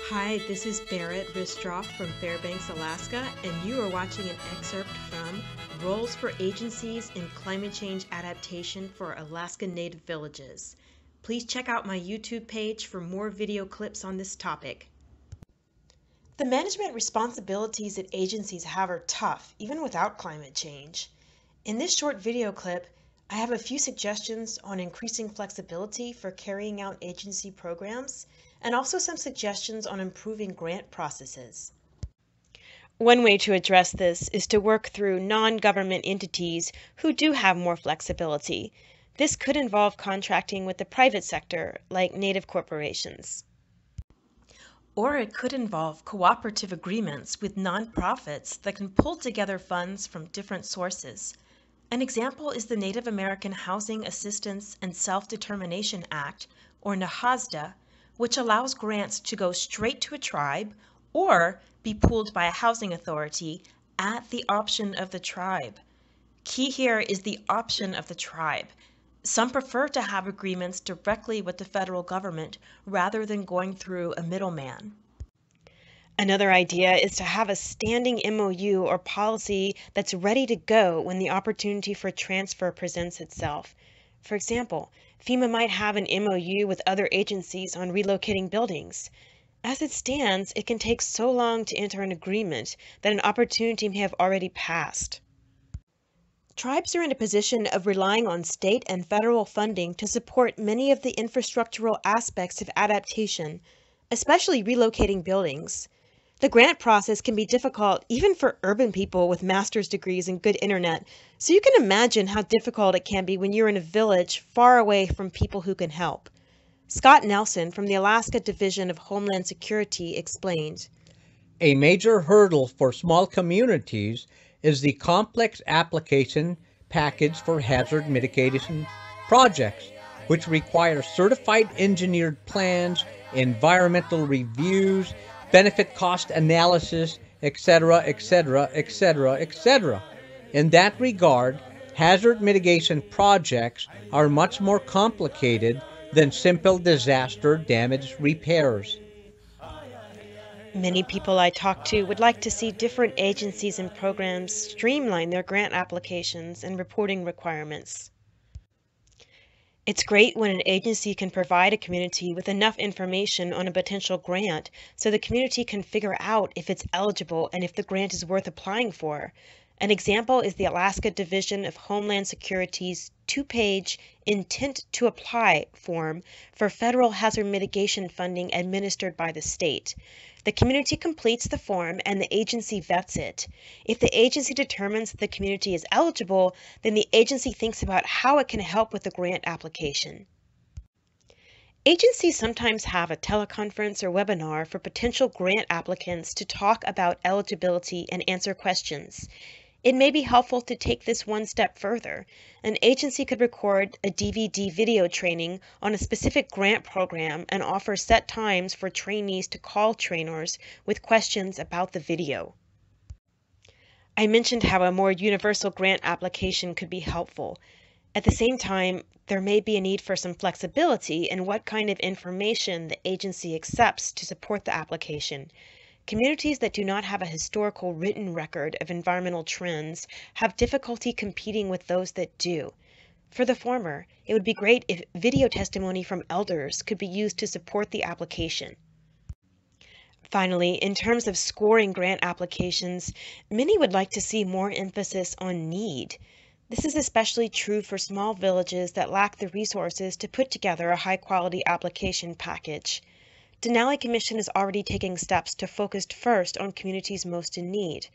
Hi, this is Barrett Ristroff from Fairbanks, Alaska, and you are watching an excerpt from Roles for Agencies in Climate Change Adaptation for Alaska Native Villages. Please check out my YouTube page for more video clips on this topic. The management responsibilities that agencies have are tough, even without climate change. In this short video clip, I have a few suggestions on increasing flexibility for carrying out agency programs, and also some suggestions on improving grant processes. One way to address this is to work through non-government entities who do have more flexibility. This could involve contracting with the private sector, like Native corporations. Or it could involve cooperative agreements with nonprofits that can pull together funds from different sources. An example is the Native American Housing Assistance and Self-Determination Act, or NAHASDA, which allows grants to go straight to a tribe or be pooled by a housing authority at the option of the tribe. Key here is the option of the tribe. Some prefer to have agreements directly with the federal government rather than going through a middleman. Another idea is to have a standing MOU or policy that's ready to go when the opportunity for transfer presents itself. For example, FEMA might have an MOU with other agencies on relocating buildings. As it stands, it can take so long to enter an agreement that an opportunity may have already passed. Tribes are in a position of relying on state and federal funding to support many of the infrastructural aspects of adaptation, especially relocating buildings. The grant process can be difficult even for urban people with master's degrees and good internet, so you can imagine how difficult it can be when you're in a village far away from people who can help. Scott Nelson from the Alaska Division of Homeland Security explained, "A major hurdle for small communities is the complex application package for hazard mitigation projects, which require certified engineered plans, environmental reviews, benefit cost analysis, etc., etc., etc., etc. In that regard, hazard mitigation projects are much more complicated than simple disaster damage repairs." Many people I talk to would like to see different agencies and programs streamline their grant applications and reporting requirements. It's great when an agency can provide a community with enough information on a potential grant so the community can figure out if it's eligible and if the grant is worth applying for. An example is the Alaska Division of Homeland Security's two-page Intent to Apply form for federal hazard mitigation funding administered by the state. The community completes the form and the agency vets it. If the agency determines that the community is eligible, then the agency thinks about how it can help with the grant application. Agencies sometimes have a teleconference or webinar for potential grant applicants to talk about eligibility and answer questions. It may be helpful to take this one step further. An agency could record a DVD video training on a specific grant program and offer set times for trainees to call trainers with questions about the video. I mentioned how a more universal grant application could be helpful. At the same time, there may be a need for some flexibility in what kind of information the agency accepts to support the application. Communities that do not have a historical written record of environmental trends have difficulty competing with those that do. For the former, it would be great if video testimony from elders could be used to support the application. Finally, in terms of scoring grant applications, many would like to see more emphasis on need. This is especially true for small villages that lack the resources to put together a high-quality application package. Denali Commission is already taking steps to focus first on communities most in need.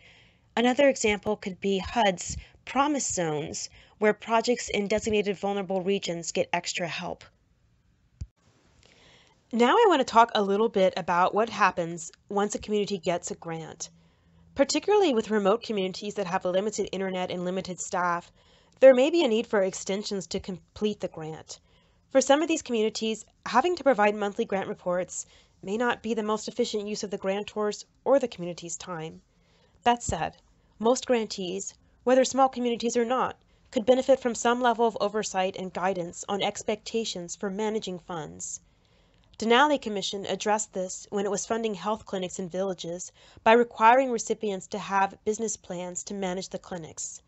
Another example could be HUD's Promise Zones, where projects in designated vulnerable regions get extra help. Now I want to talk a little bit about what happens once a community gets a grant. Particularly with remote communities that have limited internet and limited staff, there may be a need for extensions to complete the grant. For some of these communities, having to provide monthly grant reports may not be the most efficient use of the grantors or the community's time. That said, most grantees, whether small communities or not, could benefit from some level of oversight and guidance on expectations for managing funds. Denali Commission addressed this when it was funding health clinics in villages by requiring recipients to have business plans to manage the clinics.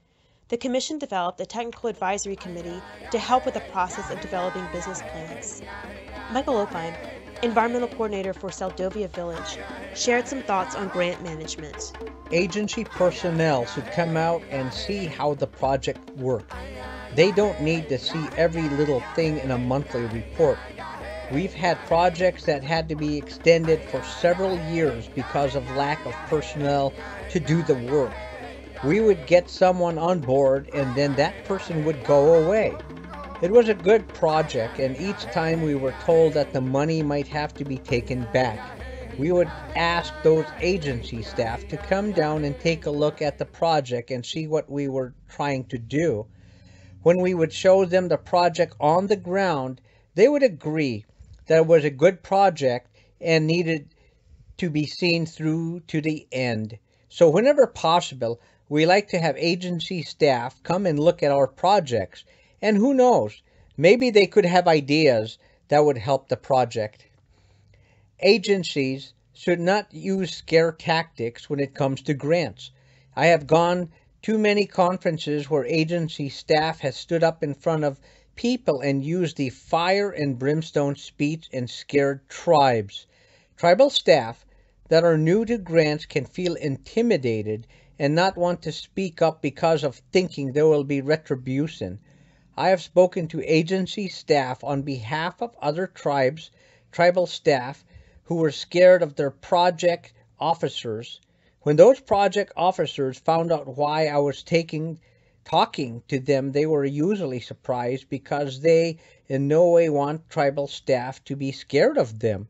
The Commission developed a technical advisory committee to help with the process of developing business plans. Michael Opine, environmental coordinator for Seldovia Village, shared some thoughts on grant management. Agency personnel should come out and see how the project worked. They don't need to see every little thing in a monthly report. We've had projects that had to be extended for several years because of lack of personnel to do the work. We would get someone on board and then that person would go away. It was a good project, and each time we were told that the money might have to be taken back. We would ask those agency staff to come down and take a look at the project and see what we were trying to do. When we would show them the project on the ground, they would agree that it was a good project and needed to be seen through to the end. So whenever possible, we like to have agency staff come and look at our projects. And who knows, maybe they could have ideas that would help the project. Agencies should not use scare tactics when it comes to grants. I have gone to many conferences where agency staff has stood up in front of people and used the fire and brimstone speech and scared tribes. Tribal staff that are new to grants can feel intimidated and not want to speak up because of thinking there will be retribution. I have spoken to agency staff on behalf of other tribal staff who were scared of their project officers. When those project officers found out why I was talking to them, they were usually surprised because they in no way want tribal staff to be scared of them.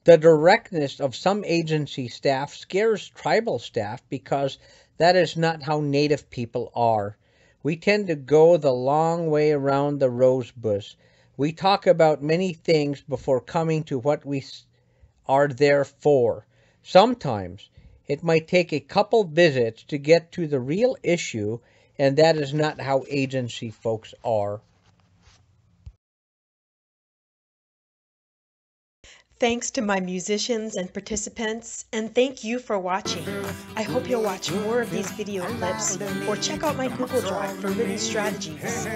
The directness of some agency staff scares tribal staff because that is not how Native people are. We tend to go the long way around the rose bush. We talk about many things before coming to what we are there for. Sometimes it might take a couple visits to get to the real issue, and that is not how agency folks are. Thanks to my musicians and participants, and thank you for watching. I hope you'll watch more of these video clips or check out my Google Drive for written strategies.